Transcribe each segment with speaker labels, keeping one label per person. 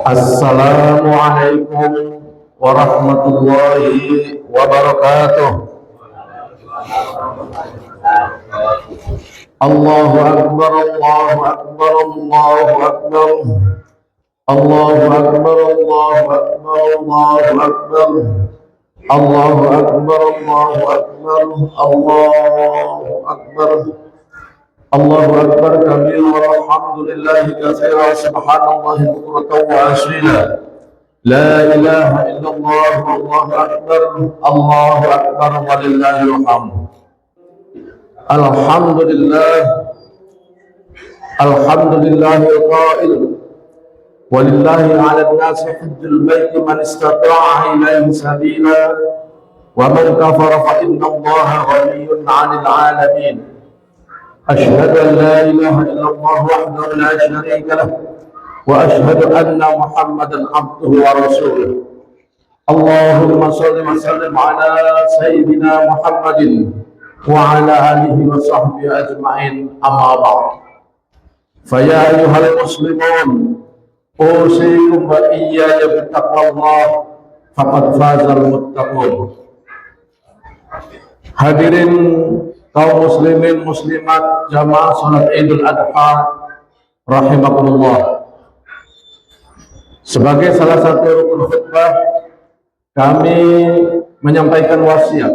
Speaker 1: Assalamualaikum warahmatullahi wabarakatuh. Allahu Akbar, Allahu Akbar, Allahu Akbar. Allahu Akbar, Allahu Akbar, Allahu Akbar. Allahu Akbar, Allahu Akbar, Allahu Akbar. Allahu Akbar kabira walhamdulillahi katsira subhanallahi bukratan wa asila. La ilaha illallah wallahu akbar. Allahu akbar walillahil hamd. Alhamdulillah. Alhamdulillahil qail. Walillahi 'alan nasi hajjul baiti man istata'a ilaihi sabila. Wa man kafara fa innallaha ghaniyyun 'anil 'alamin. أشهد أن لا إله إلا الله وحده لا شريك له وأشهد أن محمدا عبده ورسوله اللهم صل وسلم على سيدنا محمد وعلى آله وصحبه أجمعين أما بعد فيا أيها المسلمون أوصيكم وإياي بتقوى الله فقد فاز المتقون. Hadirin kaum muslimin muslimat jamaah salat Idul Adha rahimakumullah. Sebagai salah satu rukun khutbah, kami menyampaikan wasiat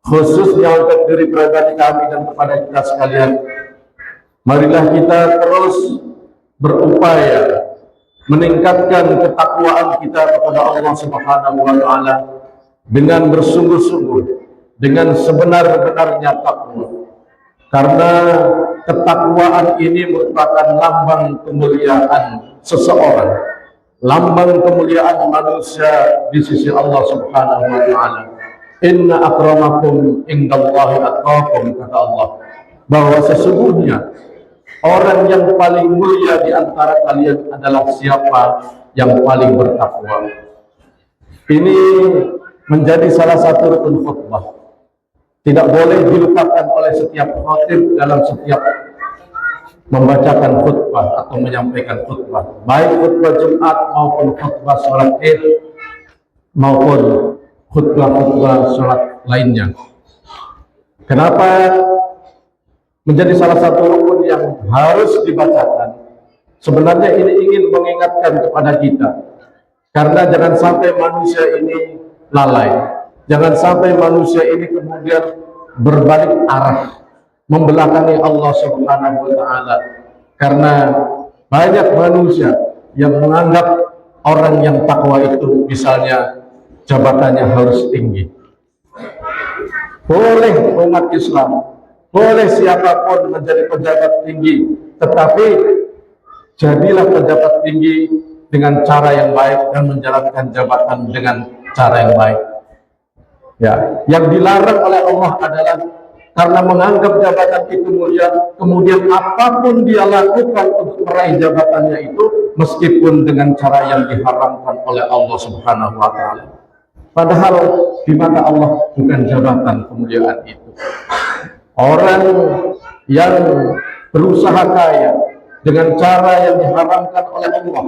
Speaker 1: khususnya untuk diri pribadi kami dan kepada kita sekalian. Marilah kita terus berupaya meningkatkan ketakwaan kita kepada Allah Subhanahu wa taala dengan bersungguh-sungguh, dengan sebenar-benarnya takwa, karena ketakwaan ini merupakan lambang kemuliaan seseorang, lambang kemuliaan manusia di sisi Allah Subhanahu wa taala. Inna akramakum indallahi atqakum, kata Allah, bahwa sesungguhnya orang yang paling mulia di antara kalian adalah siapa yang paling bertakwa. Ini menjadi salah satu rukun khutbah. Tidak boleh dilupakan oleh setiap khatib dalam setiap membacakan khutbah atau menyampaikan khutbah, baik khutbah Jumat maupun khutbah sholat Id maupun khutbah-khutbah sholat lainnya. Kenapa menjadi salah satu rukun yang harus dibacakan? Sebenarnya ini ingin mengingatkan kepada kita, karena jangan sampai manusia ini lalai. Jangan sampai manusia ini kemudian berbalik arah, membelakangi Allah Subhanahu wa taala. Karena banyak manusia yang menganggap orang yang takwa itu misalnya jabatannya harus tinggi. Boleh umat Islam, boleh siapapun menjadi pejabat tinggi, tetapi jadilah pejabat tinggi dengan cara yang baik dan menjalankan jabatan dengan cara yang baik. Ya, yang dilarang oleh Allah adalah karena menganggap jabatan itu mulia, kemudian apapun dia lakukan untuk meraih jabatannya itu, meskipun dengan cara yang diharamkan oleh Allah Subhanahu wa taala. Padahal di mata Allah bukan jabatan kemuliaan itu. Orang yang berusaha kaya dengan cara yang diharamkan oleh Allah,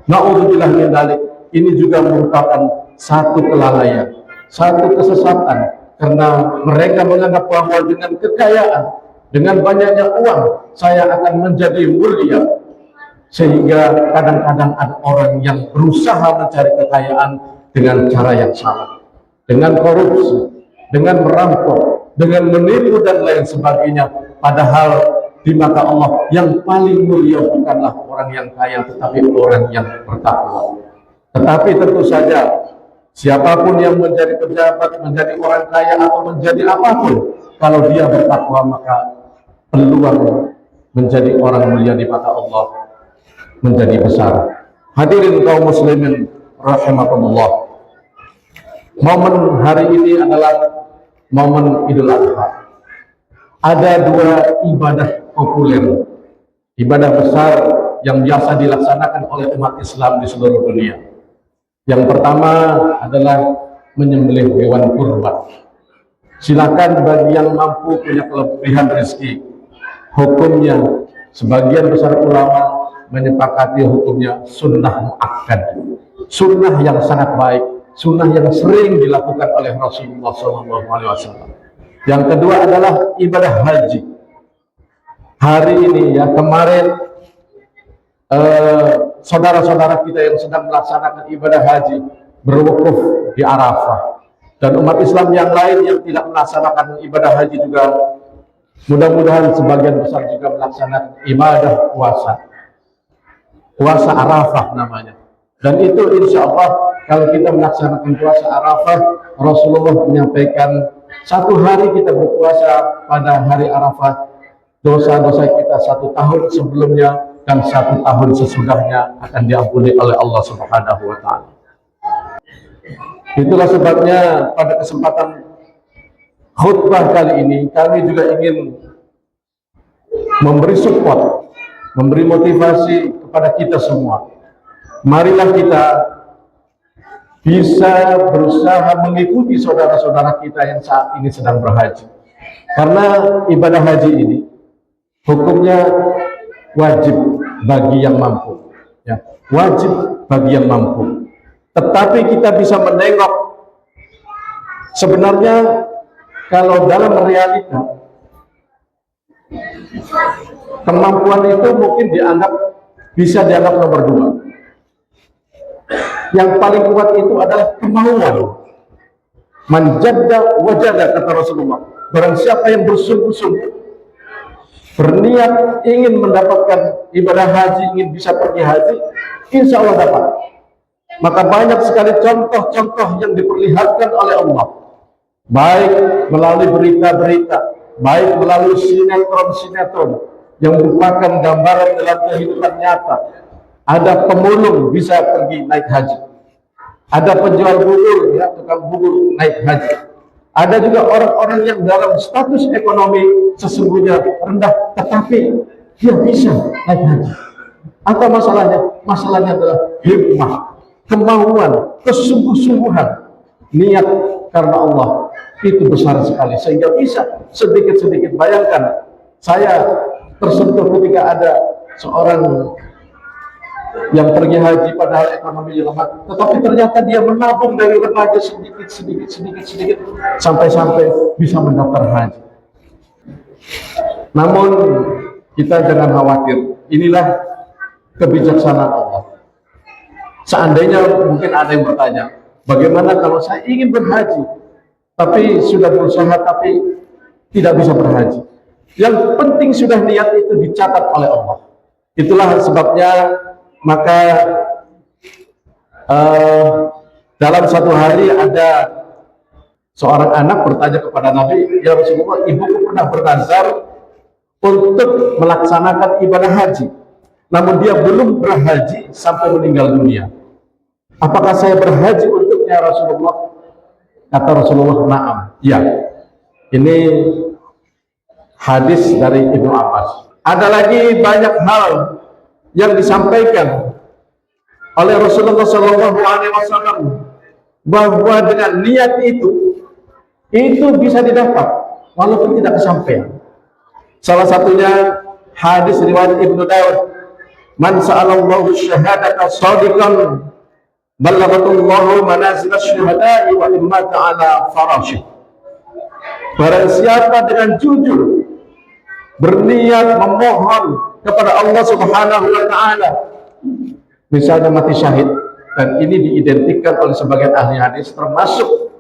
Speaker 1: na'udzubillah min dzalik, ini juga merupakan satu kelalaian, satu kesesatan, karena mereka menganggap bahwa dengan kekayaan, dengan banyaknya uang, saya akan menjadi mulia. Sehingga kadang-kadang ada orang yang berusaha mencari kekayaan dengan cara yang salah, dengan korupsi, dengan merampok, dengan menipu dan lain sebagainya. Padahal di mata Allah yang paling mulia bukanlah orang yang kaya, tetapi orang yang bertakwa. Tetapi tentu saja siapapun yang menjadi pejabat, menjadi orang kaya atau menjadi apapun, kalau dia bertakwa maka peluang menjadi orang mulia di mata Allah menjadi besar. Hadirin kaum muslimin rahimakumullah. Momen hari ini adalah momen Idul Adha. Ada dua ibadah populer, ibadah besar yang biasa dilaksanakan oleh umat Islam di seluruh dunia. Yang pertama adalah menyembelih hewan kurban. Silakan bagi yang mampu punya kelebihan rezeki. Hukumnya sebagian besar ulama menyepakati hukumnya sunnah muakkad, sunnah yang sangat baik, sunnah yang sering dilakukan oleh Rasulullah SAW. Yang kedua adalah ibadah haji. Hari ini ya, kemarin saudara-saudara kita yang sedang melaksanakan ibadah haji berwukuf di Arafah, dan umat Islam yang lain yang tidak melaksanakan ibadah haji juga mudah-mudahan sebagian besar juga melaksanakan ibadah puasa Arafah namanya. Dan itu insya Allah kalau kita melaksanakan puasa Arafah, Rasulullah menyampaikan satu hari kita berpuasa pada hari Arafah, dosa-dosa kita 1 tahun sebelumnya dan 1 tahun sesudahnya akan diampuni oleh Allah Subhanahu wa Ta'ala. Itulah sebabnya pada kesempatan khutbah kali ini kami juga ingin memberi support, memberi motivasi kepada kita semua. Marilah kita bisa berusaha mengikuti saudara-saudara kita yang saat ini sedang berhaji. Karena ibadah haji ini hukumnya wajib bagi yang mampu, ya, wajib bagi yang mampu. Tetapi kita bisa menengok sebenarnya kalau dalam realita kemampuan itu mungkin bisa dianggap nomor 2. Yang paling kuat itu adalah kemauan. Manjadda wajada, kata Rasulullah. Barang siapa yang bersungguh-sungguh berniat ingin mendapatkan ibadah haji, ingin bisa pergi haji, insya Allah dapat. Maka banyak sekali contoh-contoh yang diperlihatkan oleh Allah, baik melalui berita-berita, baik melalui sinetron-sinetron yang merupakan gambaran dalam kehidupan nyata. Ada pemulung bisa pergi naik haji, ada penjual bubur, ya, tukang bubur naik haji. Ada juga orang-orang yang dalam status ekonomi sesungguhnya rendah, tetapi dia bisa naik haji. Apa masalahnya? Masalahnya adalah himmah, kemauan, kesungguh-sungguhan, niat karena Allah itu besar sekali sehingga bisa sedikit-sedikit. Bayangkan, saya tersentuh ketika ada seorang yang pergi haji padahal ekonomi lemah, tetapi ternyata dia menabung dari remaja sedikit sampai bisa mendaftar haji. Namun kita jangan khawatir, inilah kebijaksanaan Allah. Seandainya mungkin ada yang bertanya, bagaimana kalau saya ingin berhaji tapi sudah berusaha tapi tidak bisa berhaji? Yang penting sudah niat itu dicatat oleh Allah. Itulah sebabnya maka dalam satu hari ada seorang anak bertanya kepada Nabi, ya Rasulullah, ibuku pernah bernazar untuk melaksanakan ibadah haji, namun dia belum berhaji sampai meninggal dunia. Apakah saya berhaji untuknya Rasulullah? Kata Rasulullah, na'am, ya. Ini hadis dari Ibnu Abbas. Ada lagi banyak hal yang disampaikan oleh Rasulullah SAW bahwa dengan niat itu bisa didapat walaupun tidak kesampaian. Salah satunya hadis riwayat Ibnu Daud, man sa'alallahu syahadata shadiqan ballaghatullahu manazil syuhada'i wa imma ta'ala farasyih. Barang siapa dengan jujur berniat memohon kepada Allah Subhanahu wa Ta'ala, misalnya mati syahid, dan ini diidentikan oleh sebagian ahli hadis termasuk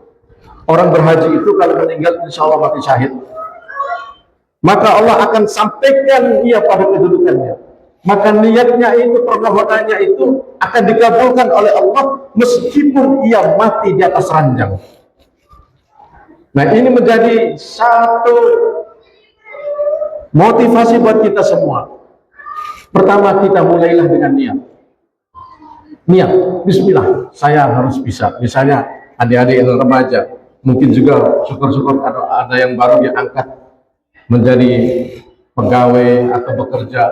Speaker 1: orang berhaji itu kalau meninggal insya Allah mati syahid, maka Allah akan sampaikan ia pada kedudukannya, maka niatnya itu, permohonannya itu akan dikabulkan oleh Allah meskipun ia mati di atas ranjang. Nah, ini menjadi satu motivasi buat kita semua. Pertama, kita mulailah dengan niat. Niat, bismillah, saya harus bisa. Misalnya adik-adik yang remaja, mungkin juga syukur-syukur ada yang baru diangkat menjadi pegawai atau bekerja.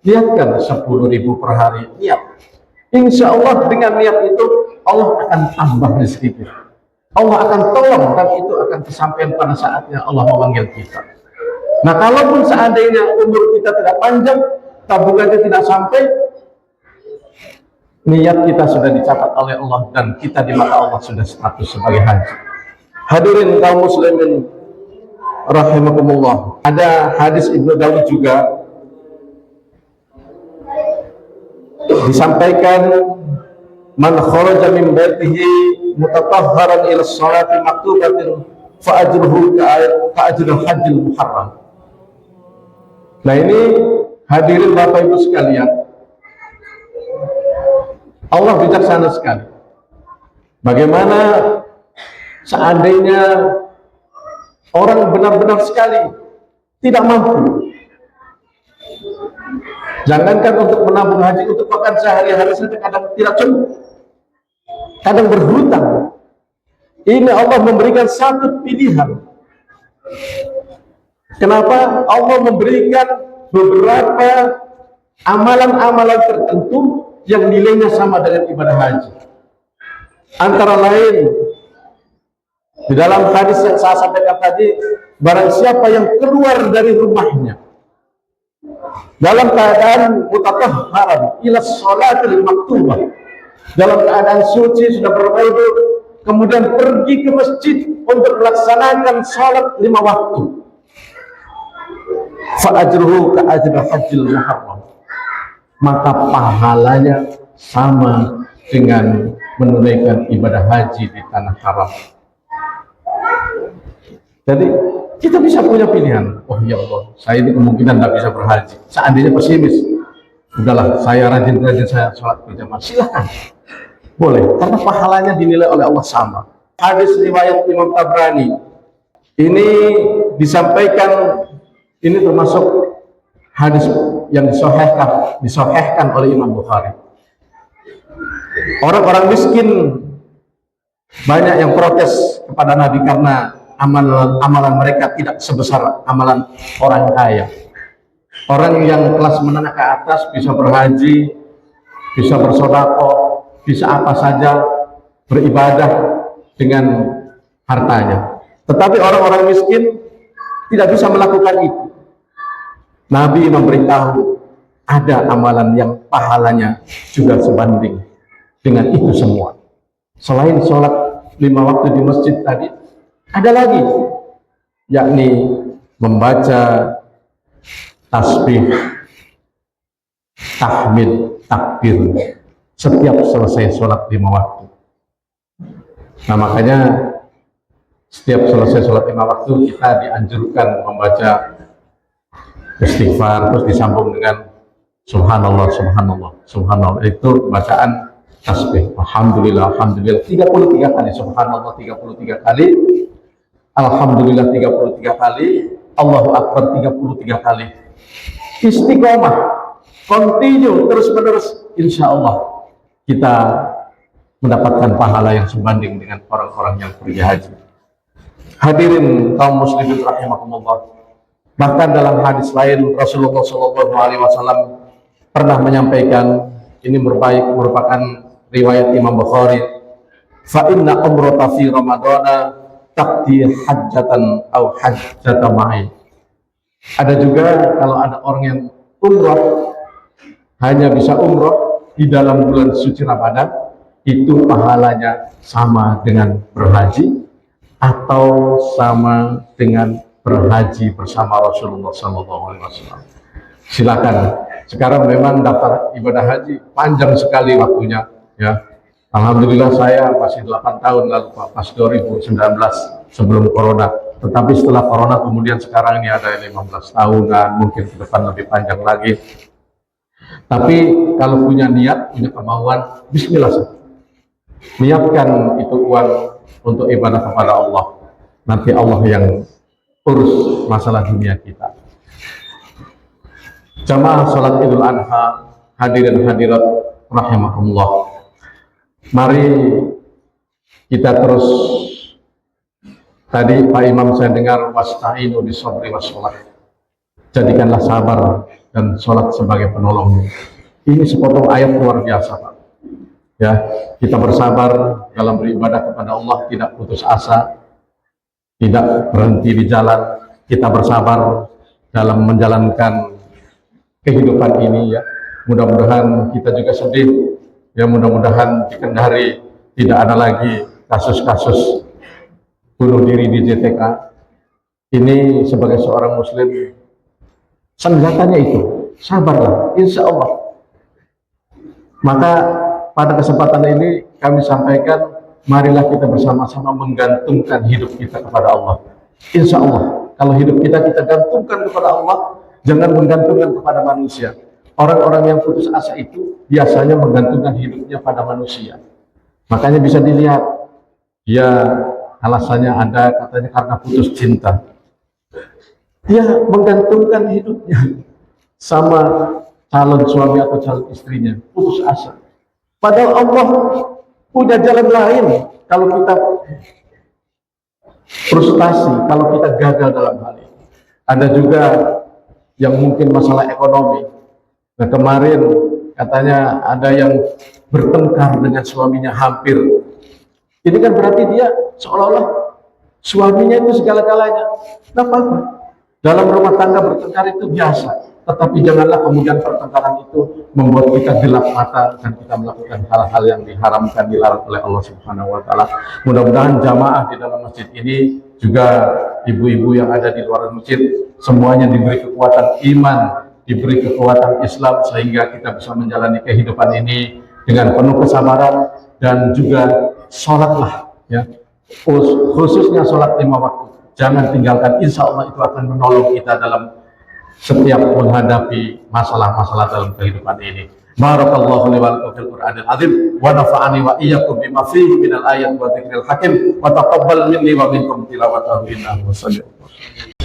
Speaker 1: Niatkan 10.000 per hari, niat. Insya Allah dengan niat itu Allah akan tambah rezeki. Allah akan tolong dan itu akan kesampaian pada saatnya Allah memanggil kita. Nah, kalaupun seandainya umur kita tidak panjang, tabungannya tidak sampai, niat kita sudah dicatat oleh Allah dan kita di mata Allah sudah status sebagai haji. Hadirin kaum muslimin rahimakumullah. Ada hadis Ibnu Daud juga disampaikan, man kharaja min baitihi mutatahharan ila sholati maktubatin fa ajruhu ka ajril hajjil muharram. Nah ini hadirin Bapak Ibu sekalian, Allah bijaksana sekali. Bagaimana seandainya orang benar-benar sekali tidak mampu, jangankan untuk menabung haji, untuk makan sehari-hari saja kadang tidak cukup, kadang berhutang. Ini Allah memberikan satu pilihan. Kenapa? Allah memberikan beberapa amalan-amalan tertentu yang nilainya sama dengan ibadah haji. Antara lain, di dalam hadis yang saya sampaikan tadi, barang siapa yang keluar dari rumahnya dalam keadaan mutatahharan ila sholatil maktubah, dalam keadaan suci sudah berwudu, kemudian pergi ke masjid untuk melaksanakan sholat 5 waktu, fa ajruhu ka ajril hajjil muharram, maka pahalanya sama dengan menunaikan ibadah haji di tanah haram. Jadi kita bisa punya pilihan. Oh ya Allah, saya ini kemungkinan tidak bisa berhaji. Seandainya pesimis, udahlah saya rajin-rajin saya sholat berjamaah. Silakan, boleh, karena pahalanya dinilai oleh Allah sama. Hadis riwayat Imam Tabrani ini disampaikan, ini termasuk hadis yang disahihkan oleh Imam Bukhari. Orang-orang miskin banyak yang protes kepada Nabi karena amalan mereka tidak sebesar amalan orang kaya. Orang yang kelas menengah ke atas bisa berhaji, bisa bersedekah, bisa apa saja, beribadah dengan hartanya. Tetapi orang-orang miskin tidak bisa melakukan itu. Nabi memberitahu ada amalan yang pahalanya juga sebanding dengan itu semua. Selain sholat 5 waktu di masjid tadi, ada lagi, yakni membaca tasbih, tahmid, takbir setiap selesai sholat 5 waktu. Nah makanya setiap selesai sholat 5 waktu kita dianjurkan membaca istighfar, terus disambung dengan subhanallah, subhanallah, subhanallah. Itu bacaan tasbih. Alhamdulillah, alhamdulillah 33 kali, subhanallah 33 kali, alhamdulillah 33 kali, Allahu Akbar 33 kali. Istiqomah, continue, terus-menerus, insya Allah kita mendapatkan pahala yang sebanding dengan orang-orang yang pergi haji. Hadirin kaum muslimin rahimakumullah. Bahkan dalam hadis lain Rasulullah SAW pernah menyampaikan, ini merupakan riwayat Imam Bukhari, fa inna umrata fi ramadana taqdi hajjatan aw hajjata ma'i. Ada juga kalau ada orang yang umrah, hanya bisa umrah di dalam bulan suci Ramadan, itu pahalanya sama dengan berhaji atau sama dengan berhaji bersama Rasulullah SAW. Silakan. Sekarang memang daftar ibadah haji panjang sekali waktunya, ya. Alhamdulillah saya masih 8 tahun lalu Pak, pas 2019 sebelum corona. Tetapi setelah corona kemudian sekarang ini ada 15 tahunan, mungkin ke depan lebih panjang lagi. Tapi kalau punya niat, punya kemauan, bismillah saja. Niatkan itu uang untuk ibadah kepada Allah. Nanti Allah yang urus masalah dunia kita. Jamaah salat Idul Adha, hadirin hadirat rahimakumullah. Mari kita terus, tadi Pak Imam saya dengar wasta'inu bisabri wassalah. Jadikanlah sabar dan sholat sebagai penolongmu. Ini sepotong ayat luar biasa, Pak. Ya, kita bersabar dalam beribadah kepada Allah, tidak putus asa, tidak berhenti di jalan. Kita bersabar dalam menjalankan kehidupan ini, ya. Mudah-mudahan kita juga sedih, Ya mudah-mudahan di Kendari tidak ada lagi kasus-kasus bunuh diri di JTK. Ini sebagai seorang muslim, senjatanya itu sabarlah, insya Allah. Maka pada kesempatan ini kami sampaikan, marilah kita bersama-sama menggantungkan hidup kita kepada Allah. Insya Allah, kalau hidup kita gantungkan kepada Allah, jangan menggantungkan kepada manusia. Orang-orang yang putus asa itu biasanya menggantungkan hidupnya pada manusia. Makanya bisa dilihat, ya alasannya ada katanya karena putus cinta. Dia menggantungkan hidupnya sama calon suami atau calon istrinya, putus asa. Padahal Allah punya jalan lain. Kalau kita frustasi, kalau kita gagal dalam hal ini. Ada juga yang mungkin masalah ekonomi. Nah kemarin katanya ada yang bertengkar dengan suaminya hampir. Ini kan berarti dia seolah-olah suaminya itu segala-galanya. Nah apa-apa. Dalam rumah tangga bertengkar itu biasa. Tetapi janganlah kemudian pertengkaran itu membuat kita gelap mata dan kita melakukan hal-hal yang diharamkan, dilarang oleh Allah Subhanahu wa Ta'ala. Mudah-mudahan jamaah di dalam masjid ini, juga ibu-ibu yang ada di luar masjid, semuanya diberi kekuatan iman, diberi kekuatan Islam, sehingga kita bisa menjalani kehidupan ini dengan penuh kesabaran. Dan juga sholatlah, ya, khususnya sholat 5 waktu. Jangan tinggalkan, insya Allah itu akan menolong kita dalam setiap menghadapi masalah-masalah dalam kehidupan ini. Barakallahu li wa lakum fil Qur'anil azim wa nafa'ani wa iyyakum bima fihi minal ayat wa dzikril hakim wa taqabbal minni wa minkum tilawatahu innahu wasami'un.